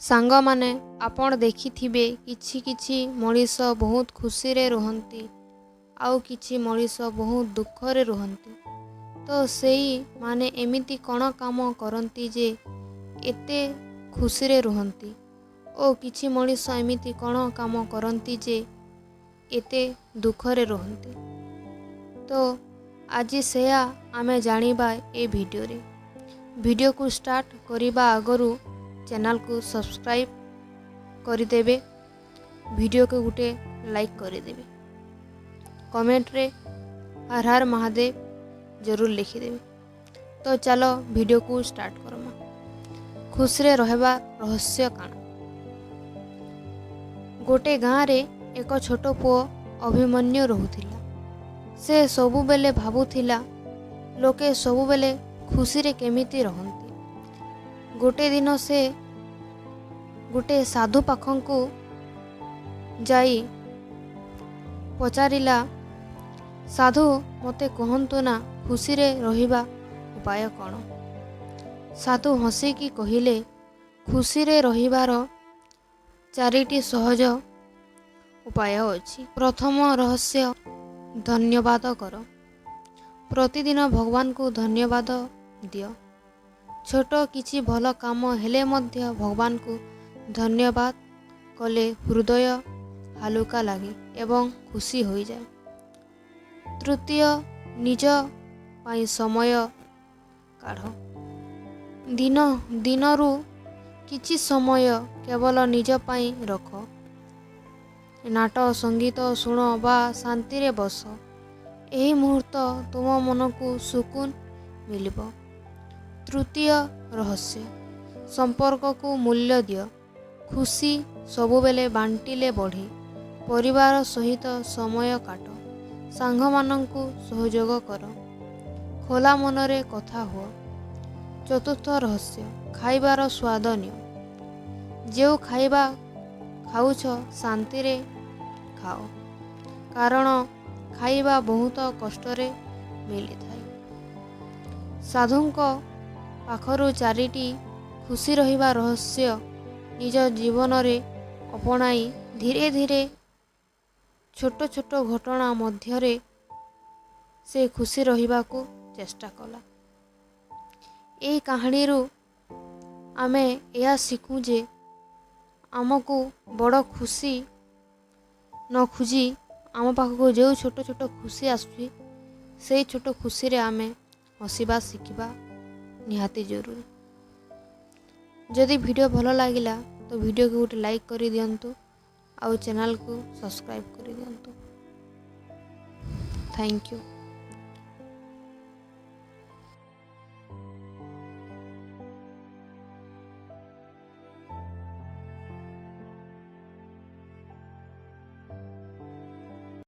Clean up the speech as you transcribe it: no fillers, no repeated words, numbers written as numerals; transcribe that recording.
ସାଙ୍ଗମାନେ ଆପଣ ଦେଖିଥିବେ କିଛି କିଛି ମଣିଷ ବହୁତ ଖୁସିରେ ରୁହନ୍ତି ଆଉ କିଛି ମଣିଷ ବହୁତ ଦୁଃଖରେ ରୁହନ୍ତି। ତ ସେଇମାନେ ଏମିତି କ'ଣ କାମ କରନ୍ତି ଯେ ଏତେ ଖୁସିରେ ରୁହନ୍ତି ଓ କିଛି ମଣିଷ ଏମିତି କ'ଣ କାମ କରନ୍ତି ଯେ ଏତେ ଦୁଃଖରେ ରୁହନ୍ତି। ତ ଆଜି ସେୟା ଆମେ ଜାଣିବା ଏ ଭିଡ଼ିଓରେ। ଭିଡ଼ିଓକୁ ଷ୍ଟାର୍ଟ କରିବା ଆଗରୁ ଚ୍ୟାନେଲକୁ ସବସ୍କ୍ରାଇବ୍ କରିଦେବେ, ଭିଡ଼ିଓକୁ ଗୋଟେ ଲାଇକ୍ କରିଦେବେ, କମେଣ୍ଟରେ ହର ହର ମହାଦେବ ଜରୁର ଲେଖିଦେବେ। ତ ଚାଲ ଭିଡ଼ିଓକୁ ଷ୍ଟାର୍ଟ କରମା। ଖୁସିରେ ରହିବା ରହସ୍ୟ କାଣ? ଗୋटे ଗାଁରେ ଏକ ଛୋଟ ପୁଅ ଅଭିମନ୍ୟୁ ରହୁଥିଲା। ସେ ସବୁବେଳେ ଭାବୁଥିଲା ଲୋକେ ସବୁବେଳେ ଖୁସିରେ କେମିତି ରହନ୍ତି। ଗୋଟେ ଦିନ ସେ ଗୋଟେ ସାଧୁ ପାଖକୁ ଯାଇ ପଚାରିଲା, ସାଧୁ ମୋତେ କୁହନ୍ତୁ ନା ଖୁସିରେ ରହିବା ଉପାୟ କ'ଣ? ସାଧୁ ହସିକି କହିଲେ, ଖୁସିରେ ରହିବାର 4ଟି ସହଜ ଉପାୟ ଅଛି। ପ୍ରଥମ ରହସ୍ୟ, ଧନ୍ୟବାଦ କର। ପ୍ରତିଦିନ ଭଗବାନଙ୍କୁ ଧନ୍ୟବାଦ ଦିଅ। ଛୋଟ କିଛି ଭଲ କାମ ହେଲେ ମଧ୍ୟ ଭଗବାନଙ୍କୁ ଧନ୍ୟବାଦ କଲେ ହୃଦୟ ହାଲୁକା ଲାଗେ ଏବଂ ଖୁସି ହୋଇଯାଏ। ତୃତୀୟ, ନିଜ ପାଇଁ ସମୟ କାଢ଼। ଦିନରୁ କିଛି ସମୟ କେବଳ ନିଜ ପାଇଁ ରଖ। ନାଟ ସଙ୍ଗୀତ ଶୁଣ ବା ଶାନ୍ତିରେ ବସ। ଏହି ମୁହୂର୍ତ୍ତ ତୁମ ମନକୁ ସୁକୁନ ମିଳିବ। ତୃତୀୟ ରହସ୍ୟ, ସମ୍ପର୍କକୁ ମୂଲ୍ୟ ଦିଅ। ଖୁସି ସବୁବେଳେ ବାଣ୍ଟିଲେ ବଢ଼େ। ପରିବାର ସହିତ ସମୟ କାଟ। ସାଙ୍ଗମାନଙ୍କୁ ସହଯୋଗ କର। ଖୋଲା ମନରେ କଥା ହୁଅ। ଚତୁର୍ଥ ରହସ୍ୟ, ଖାଇବାର ସ୍ୱାଦ ନିଅ। ଯେଉଁ ଖାଇବା ଖାଉଛ ଶାନ୍ତିରେ ଖାଅ, କାରଣ ଖାଇବା ବହୁତ କଷ୍ଟରେ ମିଳିଥାଏ। ସାଧୁଙ୍କ ପାଖରୁ 4ଟି ଖୁସି ରହିବା ରହସ୍ୟ ନିଜ ଜୀବନରେ ଅପଣାଇ ଧୀରେ ଧୀରେ ଛୋଟ ଛୋଟ ଘଟଣା ମଧ୍ୟରେ ସେ ଖୁସି ରହିବାକୁ ଚେଷ୍ଟା କଲା। ଏହି କାହାଣୀରୁ ଆମେ ଏହା ଶିଖୁ ଯେ ଆମକୁ ବଡ଼ ଖୁସି ନ ଖୋଜି ଆମ ପାଖକୁ ଯେଉଁ ଛୋଟ ଛୋଟ ଖୁସି ଆସୁଛି ସେଇ ଛୋଟ ଖୁସିରେ ଆମେ ହସିବା ଶିଖିବା ନିହାତି ଜରୁରୀ। ଯଦି ଭିଡ଼ିଓ ଭଲ ଲାଗିଲା ତ ଭିଡ଼ିଓକୁ ଗୋଟେ ଲାଇକ୍ କରିଦିଅନ୍ତୁ ଆଉ ଚ୍ୟାନେଲକୁ ସବସ୍କ୍ରାଇବ୍ କରିଦିଅନ୍ତୁ। Thank you.